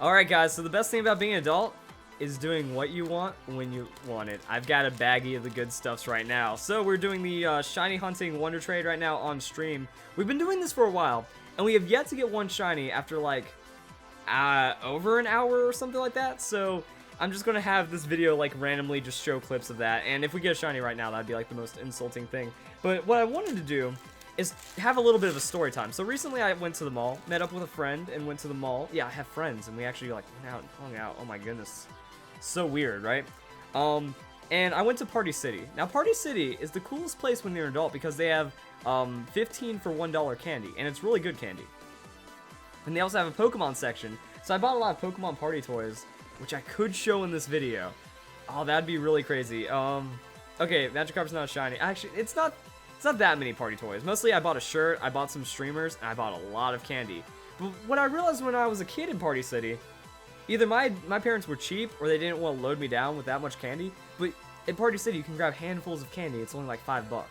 Alright guys, so the best thing about being an adult is doing what you want when you want it. I've got a baggie of the good stuffs right now. So we're doing the shiny hunting Wondertrade right now on stream. We've been doing this for a while, and we have yet to get one shiny after like over an hour or something like that. So I'm just gonna have this video like randomly just show clips of that, and if we get a shiny right now, that'd be like the most insulting thing. But what I wanted to do is have a little bit of a story time. So recently I went to the mall, met up with a friend, and went to the mall. Yeah, I have friends, and we actually like went out and hung out. Oh my goodness, so weird, right? And I went to Party City. Now Party City is the coolest place when you're an adult because they have 15 for $1 candy, and it's really good candy. And they also have a Pokemon section, so I bought a lot of Pokemon party toys, which I could show in this video. Oh, that'd be really crazy. Okay, Magikarp's not shiny. Actually, it's not that many party toys. Mostly I bought a shirt, I bought some streamers, and I bought a lot of candy. But what I realized when I was a kid in Party City, either my parents were cheap or they didn't want to load me down with that much candy, but in Party City you can grab handfuls of candy. It's only like $5.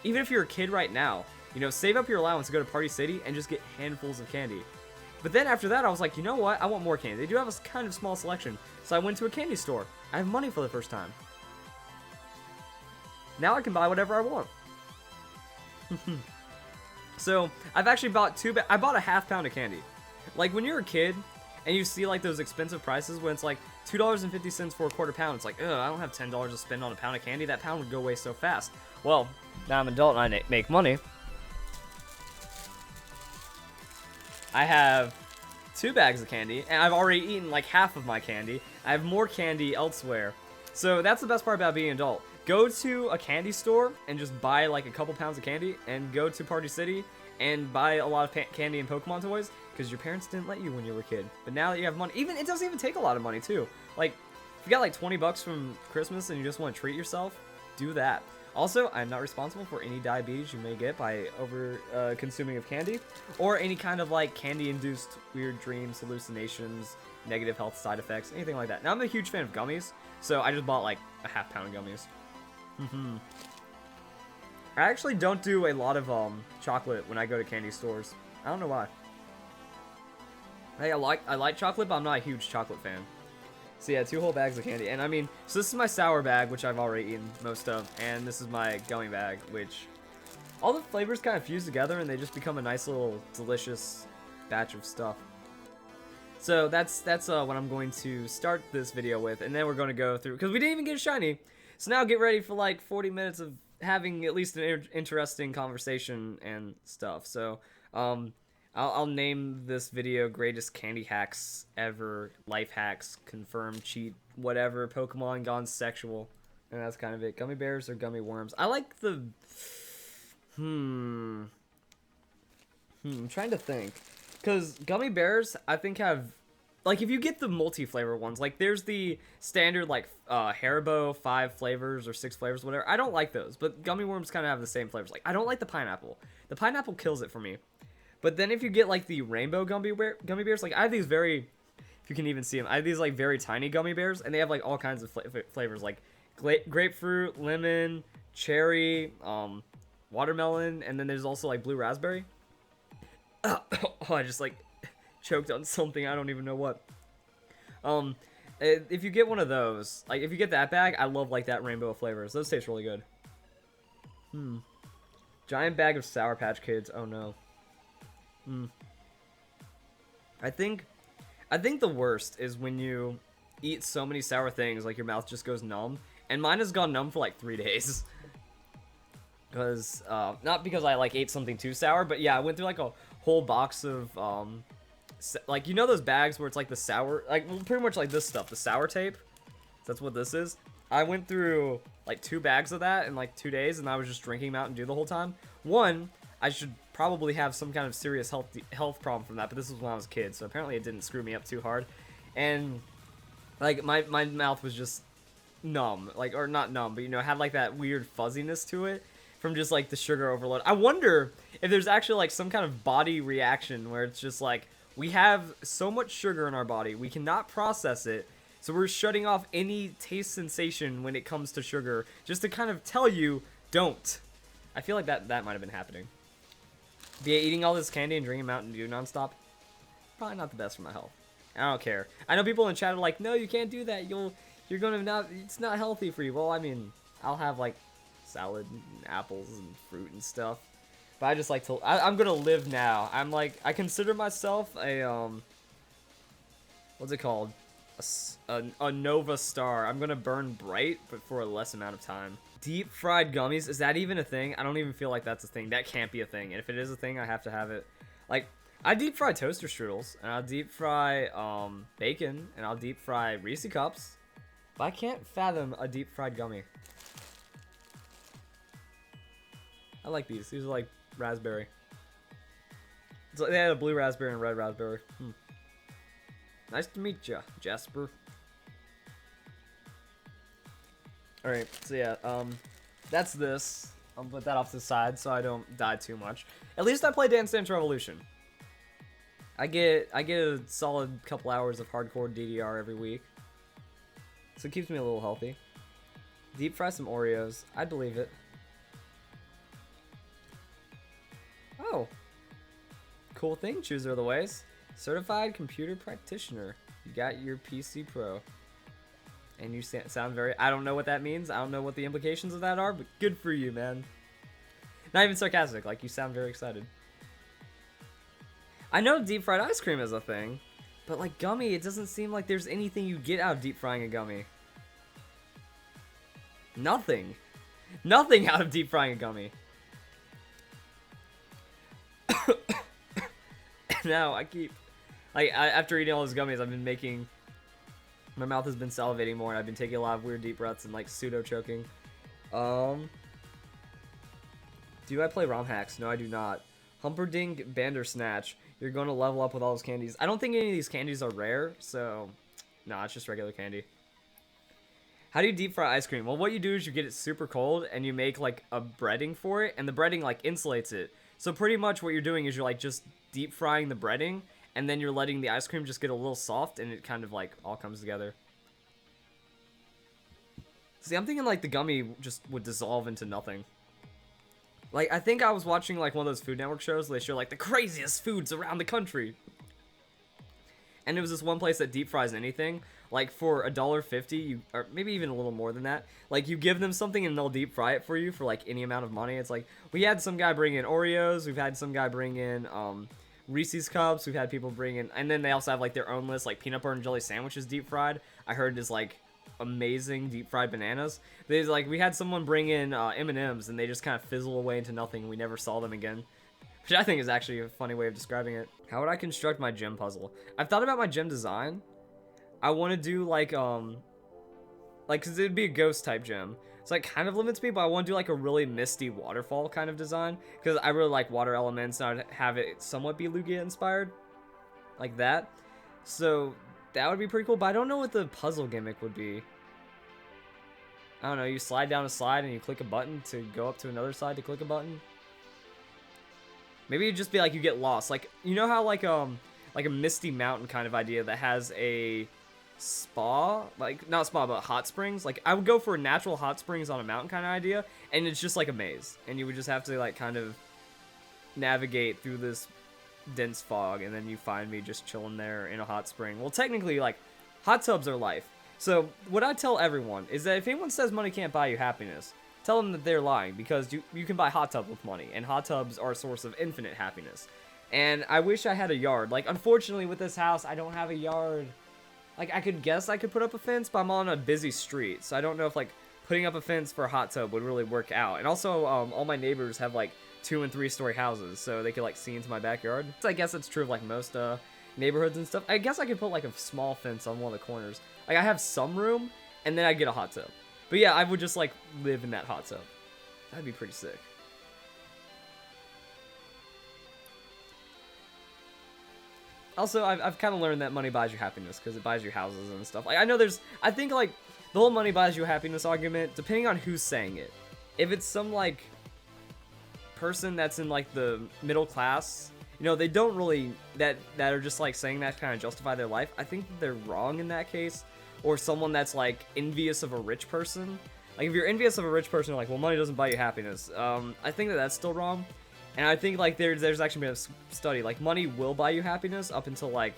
Even if you're a kid right now, you know, save up your allowance to go to Party City and just get handfuls of candy. But then after that I was like, you know what? I want more candy. They do have a kind of small selection. So I went to a candy store. I have money for the first time. Now I can buy whatever I want. So I've actually bought I bought a half pound of candy. Like when you're a kid and you see like those expensive prices when it's like $2.50 for a quarter pound, it's like, ugh, I don't have $10 to spend on a pound of candy. That pound would go away so fast. Well, now I'm an adult and I make money. I have 2 bags of candy, and I've already eaten like half of my candy. I have more candy elsewhere. So that's the best part about being an adult. Go to a candy store and just buy like a couple pounds of candy, and go to Party City and buy a lot of candy and Pokemon toys, because your parents didn't let you when you were a kid. But now that you have money, it doesn't even take a lot of money too. Like, if you got like 20 bucks from Christmas and you just want to treat yourself, do that. Also, I'm not responsible for any diabetes you may get by over consuming of candy, or any kind of like candy-induced weird dreams, hallucinations, negative health side effects, anything like that. Now, I'm a huge fan of gummies, so I just bought like a half pound of gummies. I actually don't do a lot of chocolate when I go to candy stores. I don't know why. Hey, I like chocolate, but I'm not a huge chocolate fan. So yeah, 2 whole bags of candy. And I mean, so this is my sour bag, which I've already eaten most of, and this is my gummy bag, which all the flavors kind of fuse together and they just become a nice little delicious batch of stuff. So that's what I'm going to start this video with, and then we're going to go through, because we didn't even get a shiny. So now get ready for like 40 minutes of having at least an interesting conversation and stuff. So I'll name this video Greatest Candy Hacks Ever, Life Hacks, Confirmed Cheat, whatever, Pokemon Gone Sexual. And that's kind of it. Gummy bears or gummy worms? I like the... I'm trying to think. Because gummy bears, I think have... Like, if you get the multi-flavor ones, like, there's the standard, like, Haribo 5 flavors or 6 flavors, whatever. I don't like those, but gummy worms kind of have the same flavors. Like, I don't like the pineapple. The pineapple kills it for me. But then if you get, like, the rainbow gummy bears, like, I have these very, if you can even see them, I have these, like, very tiny gummy bears, and they have, like, all kinds of flavors, like, grapefruit, lemon, cherry, watermelon, and then there's also, like, blue raspberry. Oh, I just, like... choked on something, I don't even know what. If you get one of those, like if you get that bag, I love like that rainbow of flavors. Those taste really good. Giant bag of Sour Patch Kids. Oh no. I think the worst is when you eat so many sour things, like your mouth just goes numb. And mine has gone numb for like 3 days. Because not because I like ate something too sour, but yeah, I went through like a whole box of like, you know those bags where it's like the sour, like pretty much like this stuff, the sour tape. That's what this is. I went through like 2 bags of that in like 2 days, and I was just drinking Mountain Dew the whole time. One, I should probably have some kind of serious health problem from that, but this was when I was a kid, so apparently it didn't screw me up too hard. And like my mouth was just numb, like, or not numb, but you know, had like that weird fuzziness to it from just like the sugar overload. I wonder if there's actually like some kind of body reaction where it's just like, we have so much sugar in our body, we cannot process it, so we're shutting off any taste sensation when it comes to sugar, just to kind of tell you, don't. I feel like that might have been happening. But yeah, eating all this candy and drinking Mountain Dew nonstop, probably not the best for my health. I don't care. I know people in chat are like, no, you can't do that. You're gonna not. It's not healthy for you. Well, I mean, I'll have like salad and apples and fruit and stuff. But I just like to. I'm gonna live now. I'm like, I consider myself a what's it called? A Nova Star. I'm gonna burn bright, but for a less amount of time. Deep fried gummies, is that even a thing? I don't even feel like that's a thing. That can't be a thing. And if it is a thing, I have to have it. Like, I deep fry toaster strudels, and I'll deep fry bacon, and I'll deep fry Reese cups. But I can't fathom a deep fried gummy. I like these. These are like raspberry. It's like they had a blue raspberry and red raspberry. Nice to meet ya, Jasper. Alright, so yeah, that's this. I'll put that off to the side so I don't die too much. At least I play Dance Dance Revolution. I get a solid couple hours of hardcore DDR every week. So it keeps me a little healthy. Deep fry some Oreos. I believe it. Oh. Cool thing, Chooser of the Ways. Certified computer practitioner. You got your PC Pro. And you sound very... I don't know what that means. I don't know what the implications of that are, but good for you, man. Not even sarcastic. Like, you sound very excited. I know deep fried ice cream is a thing, but like gummy, it doesn't seem like there's anything you get out of deep frying a gummy. Nothing. Nothing out of deep frying a gummy. Now, I keep... Like, after eating all those gummies, I've been making... My mouth has been salivating more, and I've been taking a lot of weird deep breaths and, like, pseudo-choking. Do I play ROM hacks? No, I do not. Humperdinck Bandersnatch. You're going to level up with all those candies. I don't think any of these candies are rare, so... Nah, it's just regular candy. How do you deep fry ice cream? Well, what you do is you get it super cold, and you make, like, a breading for it, and the breading, like, insulates it. So pretty much what you're doing is you're, like, just deep frying the breading, and then you're letting the ice cream just get a little soft, and it kind of, like, all comes together. See, I'm thinking, like, the gummy just would dissolve into nothing. Like, I think I was watching, like, one of those Food Network shows where they show, like, the craziest foods around the country. And it was this one place that deep fries anything. Like, for $1.50, or maybe even a little more than that, like, you give them something and they'll deep fry it for you for, like, any amount of money. It's like, we had some guy bring in Oreos, we've had some guy bring in, Reese's Cups, we've had people bring in, and then they also have, like, their own list, like, peanut butter and jelly sandwiches deep fried. I heard is, like, amazing deep fried bananas. There's, like, we had someone bring in, M&Ms, and they just kind of fizzle away into nothing, and we never saw them again. Which I think is actually a funny way of describing it. How would I construct my gym puzzle? I've thought about my gym design. I want to do, like, cause it'd be a ghost type gym. So it kind of limits me, but I want to do, like, a really misty waterfall kind of design. Because I really like water elements, and I'd have it somewhat be Lugia inspired. Like that. So that would be pretty cool, but I don't know what the puzzle gimmick would be. I don't know, you slide down a slide and you click a button to go up to another side to click a button. Maybe it'd just be like you get lost. Like, you know how like a misty mountain kind of idea that has a spa? Like, not spa, but hot springs? Like, I would go for natural hot springs on a mountain kind of idea, and it's just like a maze. And you would just have to, like, kind of navigate through this dense fog, and then you find me just chilling there in a hot spring. Well, technically, like, hot tubs are life. So, what I tell everyone is that if anyone says money can't buy you happiness, tell them that they're lying, because you can buy hot tubs with money, and hot tubs are a source of infinite happiness. And I wish I had a yard. Like, unfortunately, with this house, I don't have a yard. Like, I could guess I could put up a fence, but I'm on a busy street, so I don't know if, like, putting up a fence for a hot tub would really work out. And also, all my neighbors have, like, 2- and 3-story houses, so they could, like, see into my backyard. So I guess that's true of, like, most, neighborhoods and stuff. I guess I could put, like, a small fence on one of the corners. Like, I have some room, and then I get a hot tub. But yeah, I would just, like, live in that hot tub. That'd be pretty sick. Also, I've kind of learned that money buys you happiness, because it buys you houses and stuff. Like, I know I think, like, the whole money buys you happiness argument, depending on who's saying it. If it's some, like, person that's in, like, the middle class, you know, they don't really, that are just, like, saying that to kind of justify their life, I think that they're wrong in that case. Or someone that's, like, envious of a rich person. Like, if you're envious of a rich person, you're like, well, money doesn't buy you happiness. I think that that's still wrong. And I think, like, there's actually been a study, like, money will buy you happiness up until, like,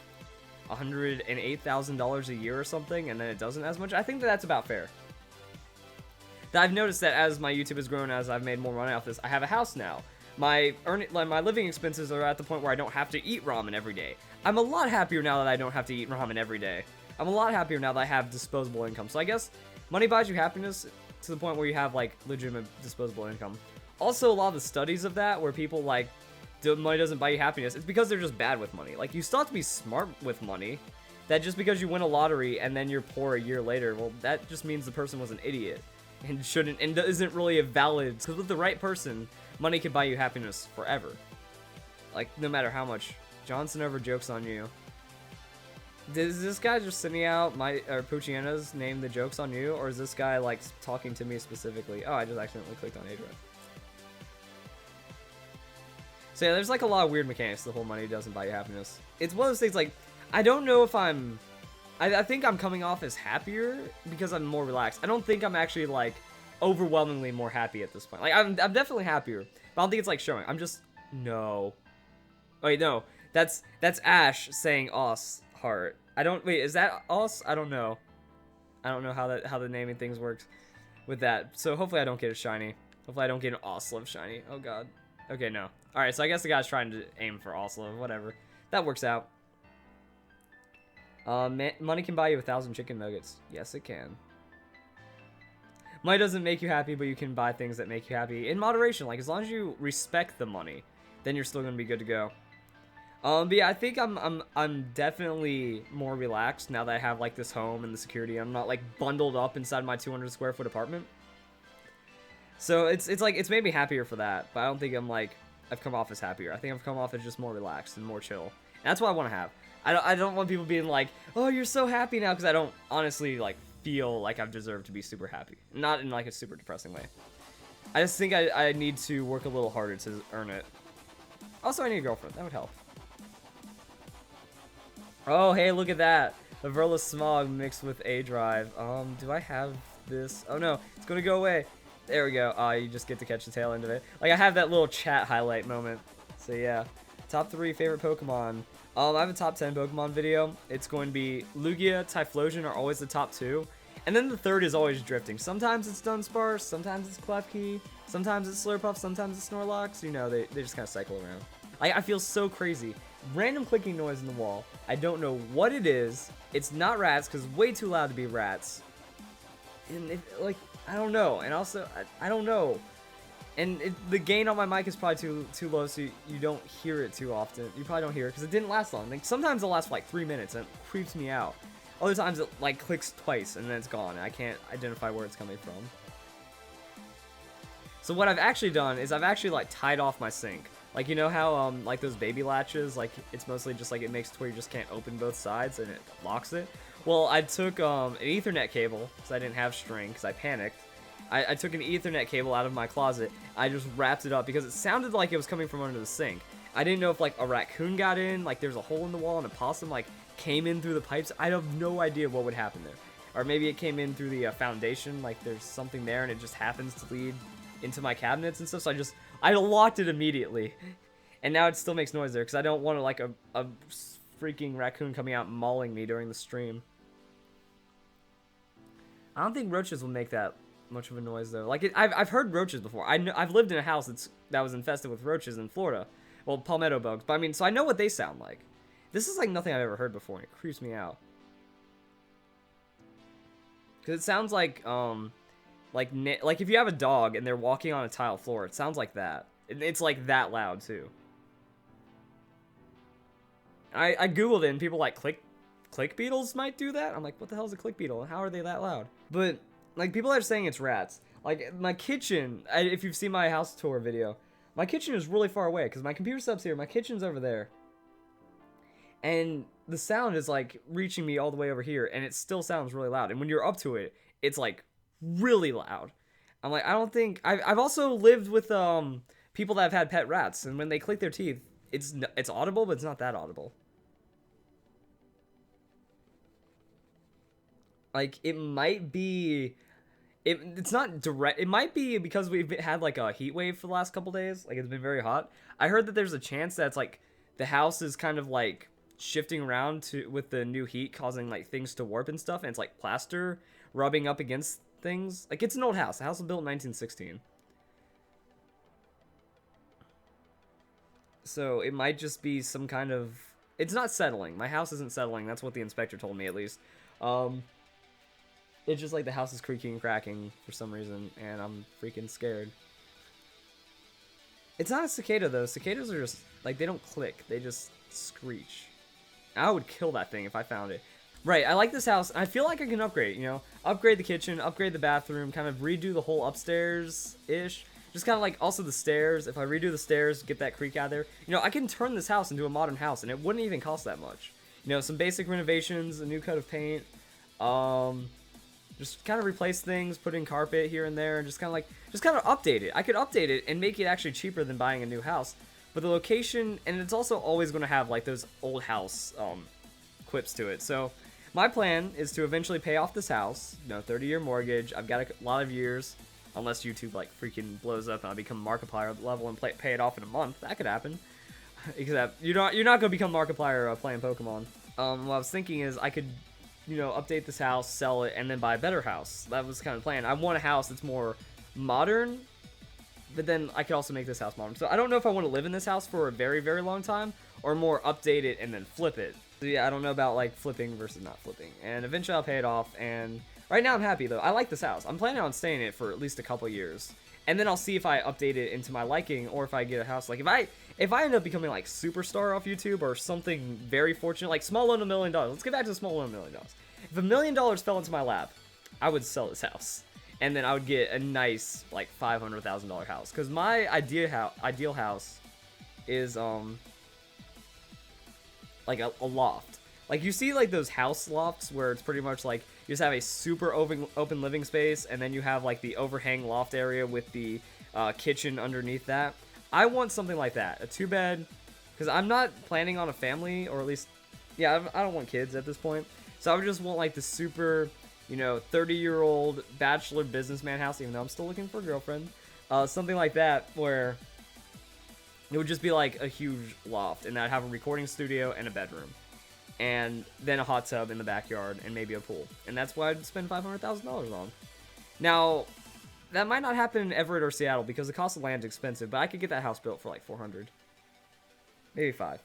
$108,000 a year or something, and then it doesn't as much. I think that that's about fair. I've noticed that as my YouTube has grown, as I've made more money off this, I have a house now. My living expenses are at the point where I don't have to eat ramen every day. I'm a lot happier now that I don't have to eat ramen every day. I'm a lot happier now that I have disposable income. So I guess money buys you happiness to the point where you have like legitimate disposable income. Also, a lot of the studies of that where people like money doesn't buy you happiness, it's because they're just bad with money. Like, you still have to be smart with money. That just because you win a lottery and then you're poor a year later, well, that just means the person was an idiot and shouldn't and isn't really a valid. Because with the right person, money can buy you happiness forever. Like, no matter how much. Johnson over jokes on you. Is this guy just sending out Pucciana's name the jokes on you, or is this guy like talking to me specifically? Oh, I just accidentally clicked on A drive. So yeah, there's like a lot of weird mechanics. The whole money doesn't buy you happiness. It's one of those things like, I don't know if I think I'm coming off as happier because I'm more relaxed. I don't think I'm actually like overwhelmingly more happy at this point. Like, I'm definitely happier, but I don't think it's like showing. I'm just, no. Wait, no. That's Ash saying us heart. Wait, is that us? I don't know. I don't know how the naming things works with that. So hopefully I don't get a shiny. Hopefully I don't get an Oslov shiny. Oh god. Okay, no. Alright, so I guess the guy's trying to aim for Oslov, whatever. That works out. Money can buy you 1,000 chicken nuggets. Yes, it can. Money doesn't make you happy, but you can buy things that make you happy in moderation. Like, as long as you respect the money, then you're still gonna be good to go. But yeah, I think I'm definitely more relaxed now that I have like this home and the security. I'm not like bundled up inside my 200 square foot apartment. So it's like, it's made me happier for that. But I don't think I'm like, I've come off as happier. I think I've come off as just more relaxed and more chill. And that's what I want to have. I don't want people being like, oh, you're so happy now, because I don't honestly like feel like I've deserved to be super happy. Not in like a super depressing way. I just think I need to work a little harder to earn it. Also, I need a girlfriend. That would help. Oh, hey, look at that. The Verlisify mixed with A drive. Do I have this? Oh no, it's gonna go away. There we go. You just get to catch the tail end of it. Like, I have that little chat highlight moment. So yeah. Top 3 favorite Pokemon. I have a top 10 Pokemon video. It's going to be Lugia, Typhlosion are always the top 2. And then the third is always drifting. Sometimes it's Dunsparce, sometimes it's Klefki, sometimes it's Slurpuff, sometimes it's Snorlax. You know, they just kind of cycle around. I feel so crazy. Random clicking noise in the wall. I don't know what it is. It's not rats, because it's way too loud to be rats. And like, I don't know. And also, I don't know. And the gain on my mic is probably too low, so you don't hear it too often. You probably don't hear it, because it didn't last long. Like, sometimes it'll last for like 3 minutes, and it creeps me out. Other times it like clicks twice, and then it's gone, and I can't identify where it's coming from. So what I've actually done is I've actually like tied off my sink. Like, you know how like those baby latches, like it's mostly just like it makes it where you just can't open both sides and it locks it. Well, I took an Ethernet cable, because I didn't have string, because I panicked. I took an Ethernet cable out of my closet. I just wrapped it up because it sounded like it was coming from under the sink. I didn't know if like a raccoon got in, like there's a hole in the wall and a possum like came in through the pipes. I have no idea what would happen there. Or maybe it came in through the foundation, like there's something there and it just happens to lead into my cabinets and stuff. So I locked it immediately. And now it still makes noise there because I don't want like a freaking raccoon coming out and mauling me during the stream. I don't think roaches will make that much of a noise though. Like I've heard roaches before. I've lived in a house that was infested with roaches in Florida. Well, palmetto bugs. But I mean, so I know what they sound like. This is like nothing I've ever heard before, and it creeps me out. Cause it sounds like if you have a dog and they're walking on a tile floor, it sounds like that. It's like that loud too. I googled it and people like click beetles might do that. I'm like, what the hell is a click beetle? How are they that loud? But like people are saying it's rats. Like my kitchen, if you've seen my house tour video, my kitchen is really far away because my computer setup's here, my kitchen's over there. And the sound is like reaching me all the way over here and it still sounds really loud. And when you're up to it, it's like really loud. I'm like, I don't think I've also lived with people that have had pet rats, and when they click their teeth, it's audible, but it's not that audible. Like it might be it's not direct. It might be because we've had like a heat wave for the last couple days. Like it's been very hot. I heard that there's a chance that it's like the house is kind of like shifting around to with the new heat causing like things to warp and stuff, and it's like plaster rubbing up against things. Like, it's an old house. The house was built in 1916. So it might just be some kind of... It's not settling. My house isn't settling. That's what the inspector told me, at least. It's just like the house is creaking and cracking for some reason, and I'm freaking scared. It's not a cicada, though. Cicadas are just... Like, they don't click. They just screech. I would kill that thing if I found it. Right, I like this house. I feel like I can upgrade it, you know? Upgrade the kitchen, upgrade the bathroom, kind of redo the whole upstairs-ish. Just kind of like also the stairs. If I redo the stairs, get that creak out there. You know, I can turn this house into a modern house, and it wouldn't even cost that much. You know, some basic renovations, a new coat of paint. Just kind of replace things, put in carpet here and there, and just kind of update it. I could update it and make it actually cheaper than buying a new house. But the location, and it's also always going to have like those old house quips to it. So my plan is to eventually pay off this house. You know, 30-year mortgage. I've got a lot of years. Unless YouTube like freaking blows up and I become Markiplier level and pay it off in a month, that could happen. Except you're not gonna become Markiplier playing Pokemon. What I was thinking is I could, you know, update this house, sell it, and then buy a better house. That was kind of the plan. I want a house that's more modern, but then I could also make this house modern. So I don't know if I want to live in this house for a very, very long time, or more update it and then flip it. So yeah, I don't know about like flipping versus not flipping. And eventually I'll pay it off, and right now I'm happy though. I like this house. I'm planning on staying in it for at least a couple years. And then I'll see if I update it into my liking, or if I get a house. Like if I end up becoming like superstar off YouTube or something very fortunate, like small loan $1 million. Let's get back to the small loan $1 million. If $1 million fell into my lap, I would sell this house. And then I would get a nice like $500,000 house. Cause my ideal house is like a loft. Like, you see, like, those house lofts where it's pretty much, like, you just have a super open living space, and then you have, like, the overhang loft area with the kitchen underneath that. I want something like that. A 2-bed, because I'm not planning on a family, or at least, yeah, I don't want kids at this point. So I would just want, like, the super, you know, 30-year-old bachelor businessman house, even though I'm still looking for a girlfriend. Something like that, where it would just be, like, a huge loft, and I'd have a recording studio and a bedroom. And then a hot tub in the backyard, and maybe a pool. And that's what I'd spend $500,000 on. Now, that might not happen in Everett or Seattle, because the cost of land is expensive, but I could get that house built for like $400. Maybe $5.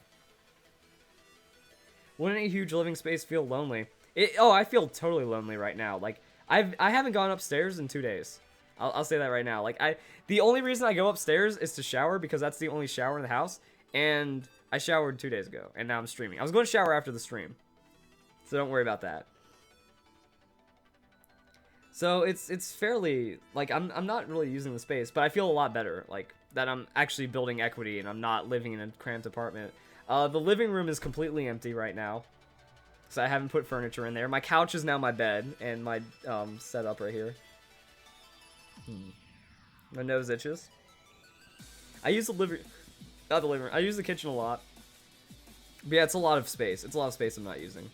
Wouldn't a huge living space feel lonely? I feel totally lonely right now. Like, I haven't gone upstairs in 2 days. I'll say that right now. Like, the only reason I go upstairs is to shower, because that's the only shower in the house. And I showered 2 days ago, and now I'm streaming. I was going to shower after the stream, so don't worry about that. So it's fairly, like, I'm not really using the space, but I feel a lot better, like, that I'm actually building equity, and I'm not living in a cramped apartment. The living room is completely empty right now, because I haven't put furniture in there. My couch is now my bed, and my setup right here. My nose itches. I use the living room. I use the kitchen a lot. But yeah, it's a lot of space. It's a lot of space I'm not using.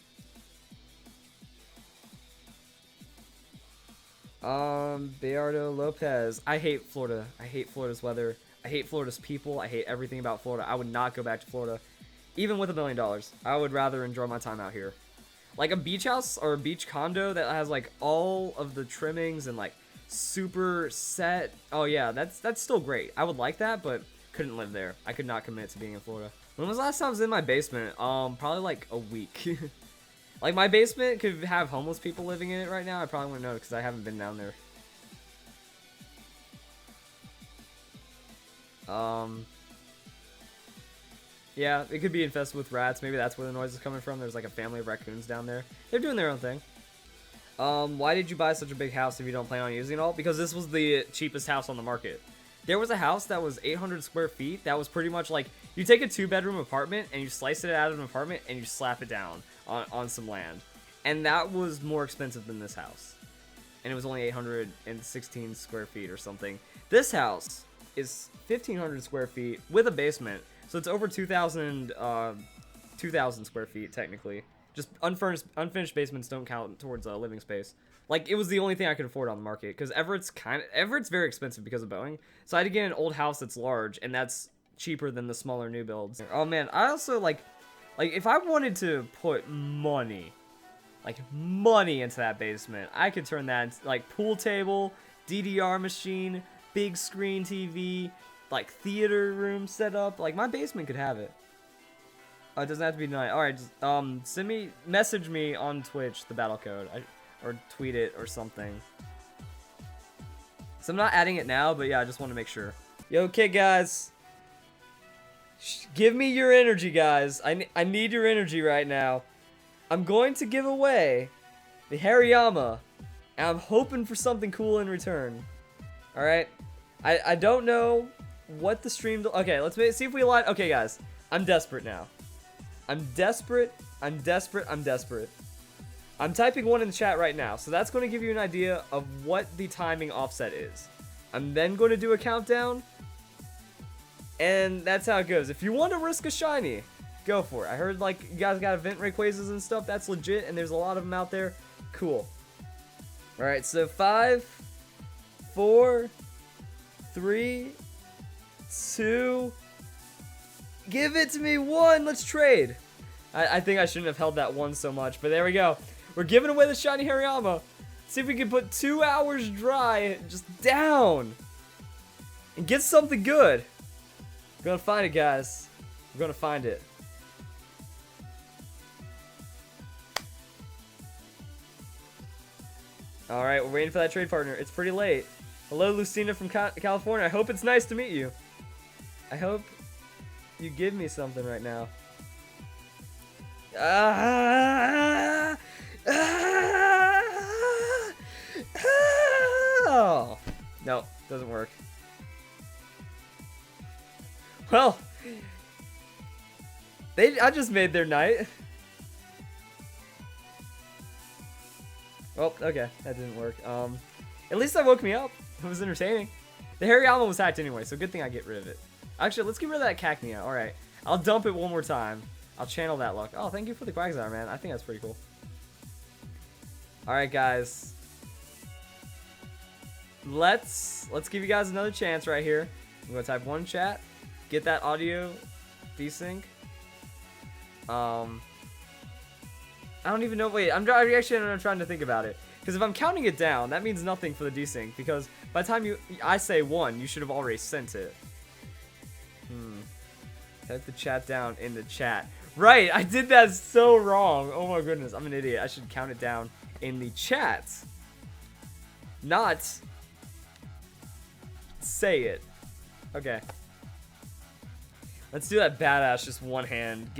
Beardo Lopez. I hate Florida. I hate Florida's weather. I hate Florida's people. I hate everything about Florida. I would not go back to Florida. Even with $1 million. I would rather enjoy my time out here. Like a beach house or a beach condo that has like all of the trimmings and like super set. Oh yeah, that's still great. I would like that, but couldn't live there. I could not commit to being in Florida. When was the last time I was in my basement? Probably like a week. Like, my basement could have homeless people living in it right now. I probably wouldn't know because I haven't been down there. Yeah, it could be infested with rats. Maybe that's where the noise is coming from. There's like a family of raccoons down there. They're doing their own thing. Why did you buy such a big house if you don't plan on using it all? Because this was the cheapest house on the market. There was a house that was 800 square feet. That was pretty much like, you take a 2-bedroom apartment and you slice it out of an apartment and you slap it down on some land. And that was more expensive than this house. And it was only 816 square feet or something. This house is 1,500 square feet with a basement. So it's over 2,000 square feet, technically. Just unfinished basements don't count towards living space. Like, it was the only thing I could afford on the market, because Everett's very expensive because of Boeing. So I had to get an old house that's large, and that's cheaper than the smaller new builds. Oh man, I also, like, Like, if I wanted to put money, like, money into that basement, I could turn that into, like, pool table, DDR machine, big screen TV, like, theater room setup. Like, my basement could have it. Oh, it doesn't have to be tonight. Alright, just, message me on Twitch, the battle code, or tweet it or something. So I'm not adding it now, but yeah, I just want to make sure. Yo, okay, guys. Give me your energy, guys. I need your energy right now. I'm going to give away the Hariyama, and I'm hoping for something cool in return. Alright? I don't know what the stream... Okay, let's see if we line... Okay, guys. I'm desperate now. I'm desperate. I'm desperate. I'm desperate. I'm typing one in the chat right now, so that's going to give you an idea of what the timing offset is. I'm then going to do a countdown, and that's how it goes. If you want to risk a shiny, go for it. I heard, like, you guys got event Rayquazas and stuff. That's legit, and there's a lot of them out there. Cool. Alright, so 5, 4, 3, 2... Give it to me, 1. Let's trade. I think I shouldn't have held that 1 so much, but there we go. We're giving away the shiny Hariyama. See if we can put 2 hours dry just down and get something good. We're gonna find it, guys. We're gonna find it. All right, we're waiting for that trade partner. It's pretty late. Hello, Lucina from California. I hope it's nice to meet you. I hope you give me something right now. Oh. No, doesn't work. Well, I just made their night. Well, okay, that didn't work. At least that woke me up. It was entertaining. The Hariyama was hacked anyway, so good thing I get rid of it. Actually, let's get rid of that Cacnea. Alright. I'll dump it one more time. I'll channel that luck. Oh, thank you for the Quagsire, man. I think that's pretty cool. Alright, guys. Let's give you guys another chance right here. I'm going to type one chat. Get that audio desync. I don't even know. Wait, I'm trying to think about it. Because if I'm counting it down, that means nothing for the desync. Because by the time I say 1, you should have already sent it. Type the chat down in the chat. Right, I did that so wrong. Oh my goodness, I'm an idiot. I should count it down in the chat. Not say it. Okay. Let's do that badass, just one hand.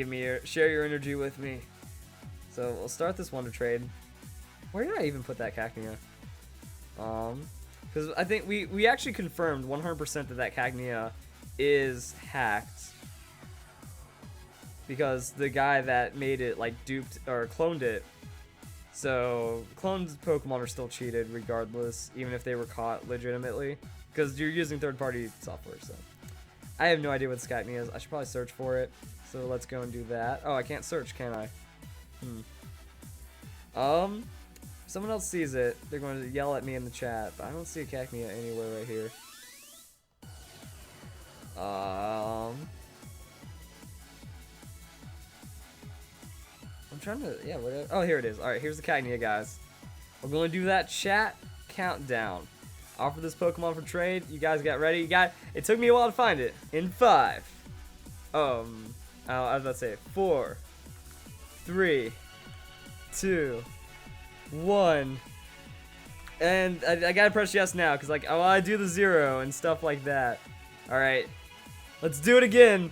Share your energy with me. So we'll start this Wondertrade. Where did I even put that Cacnea? Because I think we actually confirmed 100% that Cacnea is hacked. Because the guy that made it, like, duped or cloned it. So cloned Pokemon are still cheated regardless, even if they were caught legitimately. Because you're using third-party software, so. I have no idea what this Cacnea is. I should probably search for it. So let's go and do that. Oh, I can't search, can I? If someone else sees it, they're going to yell at me in the chat. But I don't see a Cacnea anywhere right here. I'm trying to, yeah, whatever. Oh, here it is. Alright, here's the Cacnea, guys. We're going to do that chat countdown. Offer this Pokemon for trade. You guys got ready? It took me a while to find it. In 5. I was about to say 4, 3, 2, 1. And I gotta press yes now, because, like, I do the 0 and stuff like that. Alright. Let's do it again.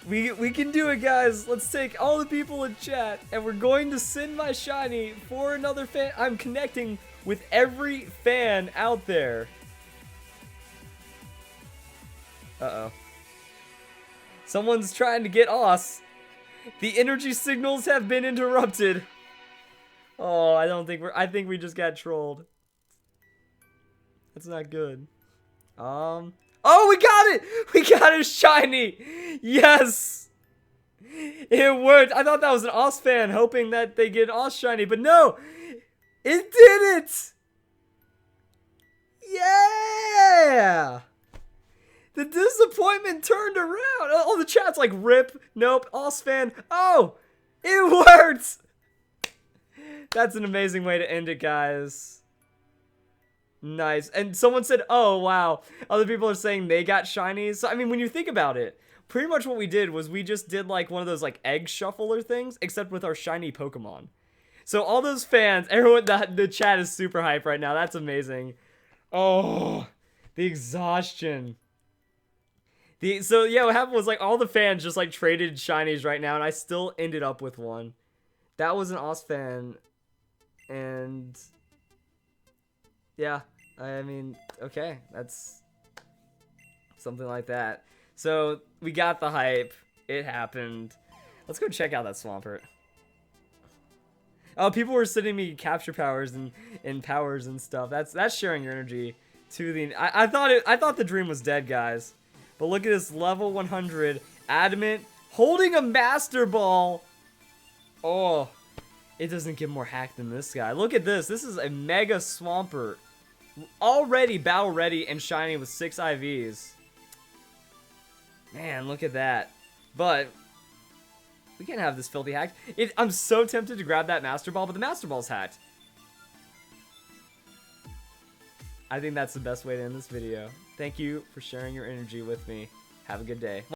We can do it, guys. Let's take all the people in chat, and we're going to send my shiny for another fan. I'm connecting with every fan out there. Uh-oh. Someone's trying to get us. The energy signals have been interrupted. Oh, I think we just got trolled. That's not good. Oh, we got it! We got a shiny! Yes! It worked. I thought that was an Oz fan hoping that they get an Oz shiny, but no! It did it! Yeah! The disappointment turned around. Oh, the chat's like, rip, nope, Osfan. Oh, it worked. That's an amazing way to end it, guys. Nice. And someone said, oh, wow. Other people are saying they got shinies. So, I mean, when you think about it, pretty much what we did was we just did like one of those like egg shuffler things, except with our shiny Pokemon. So all those fans, everyone, the chat is super hype right now. That's amazing. Oh, the exhaustion. So yeah, what happened was like all the fans just like traded shinies right now, and I still ended up with one. That was an Osfan, and yeah, I mean, okay, that's something like that. So we got the hype. It happened. Let's go check out that Swampert. Oh, people were sending me capture powers and powers and stuff. That's sharing your energy to the. I thought the dream was dead, guys. But look at this level 100 adamant holding a master ball. Oh, it doesn't get more hacked than this guy. Look at this. This is a mega Swampert, already battle ready and shiny with 6 IVs. Man, look at that. But we can't have this filthy hacked. I'm so tempted to grab that Master Ball, but the Master Ball's hacked. I think that's the best way to end this video. Thank you for sharing your energy with me. Have a good day.